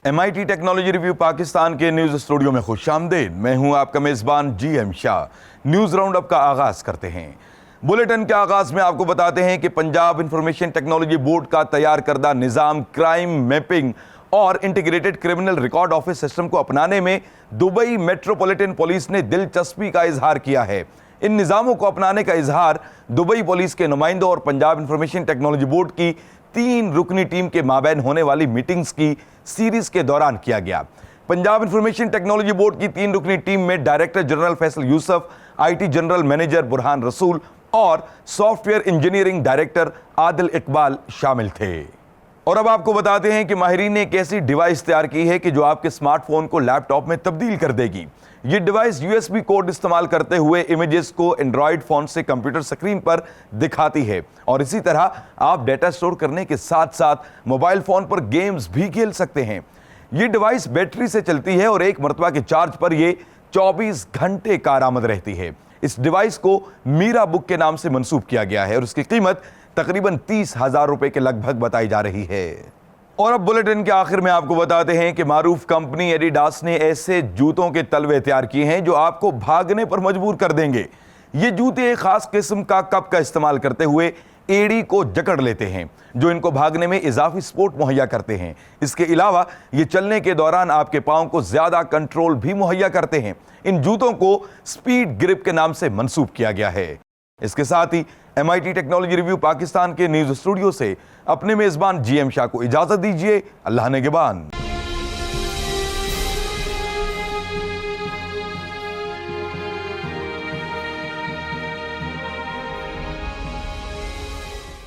MIT technology review Pakistan के news studio में खुशामदीद। मैं हूं आपका मेजबान GM Shah. News round up का आगाज करते हैं। बुलेटिन के आगाज में आपको बताते हैं कि पंजाब इंफॉर्मेशन टेक्नोलॉजी बोर्ड का तैयार करदा निजाम क्राइम मैपिंग और integrated criminal record office system को अपनाने में दुबई मेट्रोपॉलिटन पुलिस ने दिलचस्पी का इजहार किया है। इन निज़ामों को अपनाने का इजहार दुबई पुलिस के नुमाइंदों और पंजाब इंफॉर्मेशन टेक्नोलॉजी बोर्ड की 3 रुकनी टीम के माबैन होने वाली मीटिंग्स की सीरीज के दौरान किया गया। पंजाब इंफॉर्मेशन टेक्नोलॉजी बोर्ड की 3 रुकनी टीम में director general Faisal Yusuf, IT general manager Burhan रसूल और software engineering director Adil Iqbal शामिल थे। और अब आपको बताते हैं कि माहिरीन ने एक ऐसी डिवाइस तैयार की है कि जो आपके स्मार्टफोन को लैपटॉप में तब्दील कर देगी। ये डिवाइस USB कोड इस्तेमाल करते हुए इमेजेस को एंड्रॉयड फोन से कंप्यूटर स्क्रीन पर दिखाती है और इसी तरह आप डेटा स्टोर करने के साथ साथ मोबाइल फोन पर गेम्स भी खेल सकते हैं। ये डिवाइस बैटरी से चलती है और एक मरतबा के चार्ज पर यह 24 घंटे कारआमद रहती है। इस डिवाइस को मीरा बुक के नाम से मंसूब किया गया है और उसकी कीमत तकरीबन 30,000 रुपए के लगभग बताई जा रही है। और अब बुलेटिन के आखिर में आपको बताते हैं कि मारूफ कंपनी एडिडास ने ऐसे जूतों के तलवे तैयार किए हैं जो आपको भागने पर मजबूर कर देंगे। ये जूते एक खास किस्म का कप का इस्तेमाल करते हुए एड़ी को जकड़ लेते हैं जो इनको भागने में इजाफी सपोर्ट मुहैया करते हैं। इसके अलावा ये चलने के दौरान आपके पांव को ज्यादा कंट्रोल भी मुहैया करते हैं। इन जूतों को स्पीड ग्रिप के नाम से मंसूब किया गया है। इसके साथ ही MIT टेक्नोलॉजी रिव्यू पाकिस्तान के न्यूज स्टूडियो से अपने मेजबान GM शाह को इजाजत दीजिए। अल्लाह नेगेबान।